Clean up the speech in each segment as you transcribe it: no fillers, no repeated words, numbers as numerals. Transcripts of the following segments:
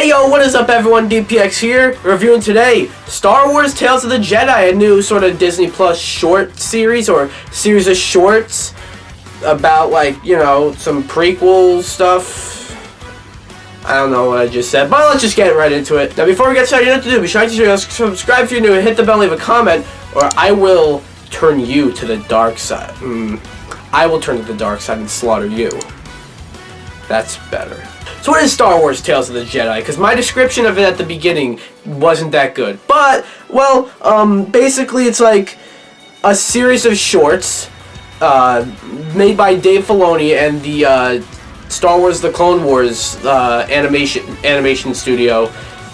Hey yo, what is up everyone, DPX here, reviewing today Star Wars Tales of the Jedi, a new sort of Disney Plus short series, or series of shorts about, like, you know, some prequel stuff. I don't know what I just said, but let's just get right into it. Now before we get started, you know what to do. Be sure to subscribe if you're new and hit the bell and leave a comment, or I will turn you to the dark side. I will turn to the dark side and slaughter you. That's better. So what is Star Wars Tales of the Jedi? Because my description of it at the beginning wasn't that good. But, well, basically it's like a series of shorts made by Dave Filoni and the Star Wars The Clone Wars animation studio.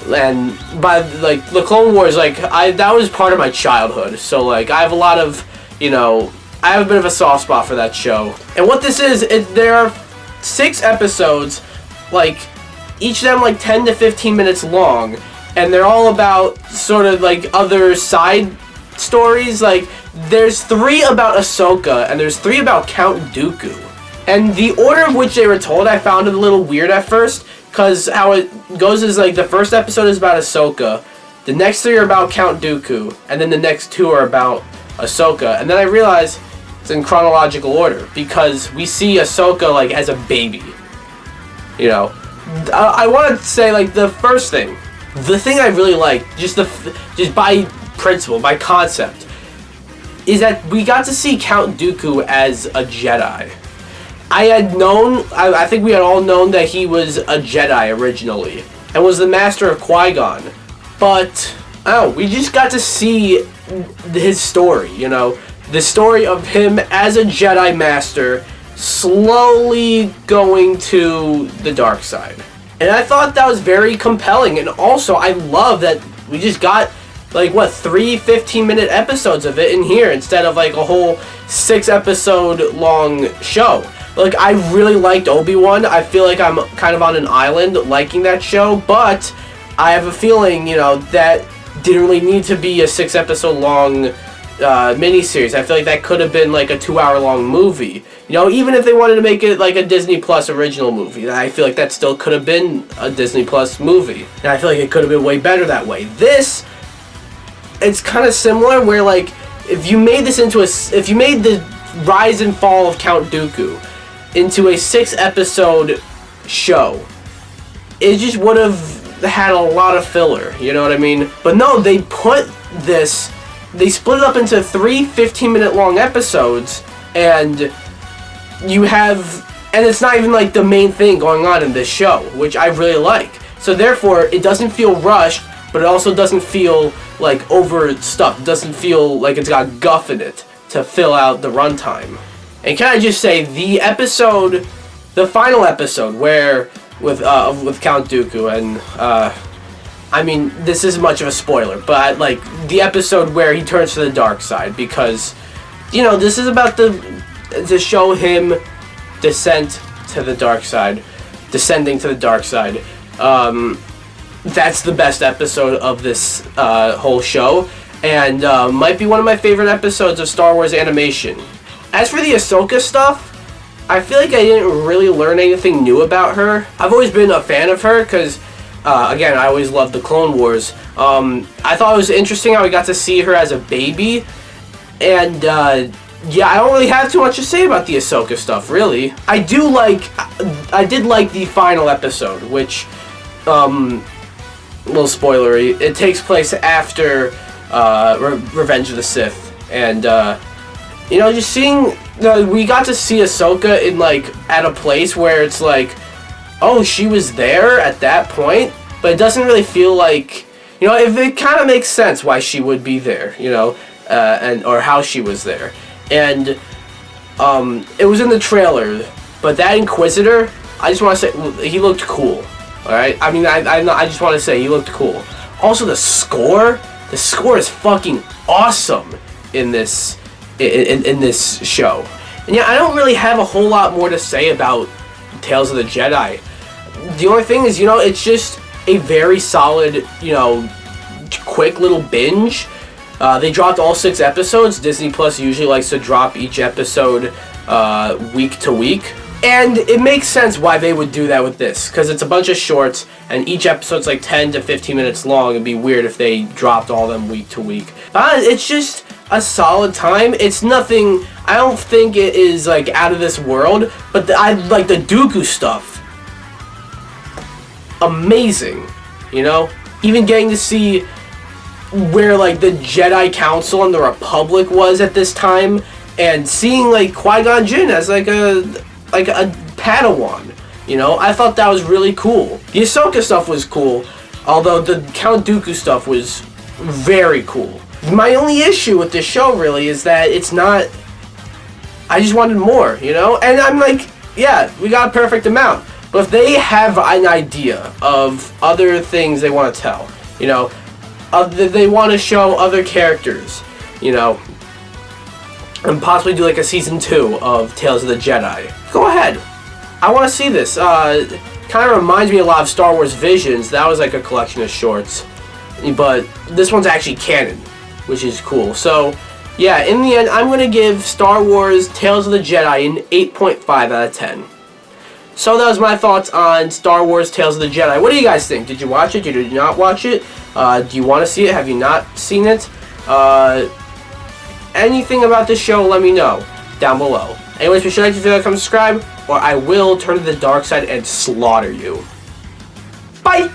And by, like, The Clone Wars, like, that was part of my childhood. So, like, I have a lot of, you know, I have a bit of a soft spot for that show. And what this is, there are 6 episodes, like, each of them like 10 to 15 minutes long, and they're all about sort of like other side stories. Like, there's 3 about Ahsoka, and there's 3 about Count Dooku. And the order of which they were told, I found it a little weird at first, because how it goes is, like, the first episode is about Ahsoka, the next 3 are about Count Dooku, and then the next 2 are about Ahsoka. And then I realized it's in chronological order, because we see Ahsoka, like, as a baby. You know, I want to say, like, the first thing, the thing I really like, just by principle, by concept, is that we got to see Count Dooku as a Jedi. I had known, I think we had all known that he was a Jedi originally, and was the master of Qui-Gon, but, oh, we just got to see his story, you know, the story of him as a Jedi master, slowly going to the dark side. And I thought that was very compelling, and also I love that we just got, like, what, 3 15-minute episodes of it in here instead of, like, a whole 6-episode long show. Like, I really liked Obi-Wan. I feel like I'm kind of on an island liking that show, but I have a feeling, you know, that didn't really need to be a 6-episode long miniseries. I feel like that could have been like a 2-hour-long movie. You know, even if they wanted to make it like a Disney Plus original movie, I feel like that still could have been a Disney Plus movie. And I feel like it could have been way better that way. This, it's kind of similar where, like, if you made the rise and fall of Count Dooku into a 6-episode show, it just would have had a lot of filler, you know what I mean? But no, they split it up into 3 15-minute long episodes, and it's not even like the main thing going on in this show, which I really like. So therefore, it doesn't feel rushed, but it also doesn't feel like overstuffed. It doesn't feel like it's got guff in it to fill out the runtime. And can I just say, the final episode with Count Dooku, and I mean, this isn't much of a spoiler, but, like, the episode where he turns to the dark side, because, you know, this is about to show him descending to the dark side. That's the best episode of this whole show, and might be one of my favorite episodes of Star Wars animation. As for the Ahsoka stuff, I feel like I didn't really learn anything new about her. I've always been a fan of her, because again, I always loved the Clone Wars. I thought it was interesting how we got to see her as a baby, and yeah, I don't really have too much to say about the Ahsoka stuff, really. I did like the final episode, which, a little spoilery, it takes place after Revenge of the Sith, and you know, just seeing, we got to see Ahsoka in, like, at a place where it's like, oh, she was there at that point, but it doesn't really feel like, you know, if it kind of makes sense why she would be there, you know, or how she was there. And it was in the trailer, but that Inquisitor, I just want to say, he looked cool. All right, I mean, I just want to say he looked cool. Also, the score is fucking awesome in this show. And yeah, I don't really have a whole lot more to say about Tales of the Jedi. The only thing is, you know, it's just a very solid, you know, quick little binge. They dropped all 6 episodes. Disney Plus usually likes to drop each episode week to week. And it makes sense why they would do that with this, because it's a bunch of shorts, and each episode's like 10 to 15 minutes long. It'd be weird if they dropped all them week to week. It's just a solid time. It's nothing, I don't think it is like out of this world, but I like the Dooku stuff. Amazing, you know? Even getting to see where like the Jedi Council and the Republic was at this time, and seeing like Qui-Gon Jinn as like a Padawan, you know? I thought that was really cool. The Ahsoka stuff was cool, although the Count Dooku stuff was very cool. My only issue with this show really is that it's not, I just wanted more, you know? And I'm like, yeah, we got a perfect amount. But if they have an idea of other things they want to tell, you know, they want to show other characters, you know, and possibly do like a season 2 of Tales of the Jedi, go ahead. I want to see this. Kind of reminds me a lot of Star Wars Visions. That was like a collection of shorts, but this one's actually canon, which is cool. So yeah, in the end, I'm going to give Star Wars Tales of the Jedi an 8.5 out of 10. So that was my thoughts on Star Wars Tales of the Jedi. What do you guys think? Did you watch it? Did you not watch it? Do you want to see it? Have you not seen it? Anything about this show, let me know down below. Anyways, be sure to like, feel like, comment, subscribe, or I will turn to the dark side and slaughter you. Bye!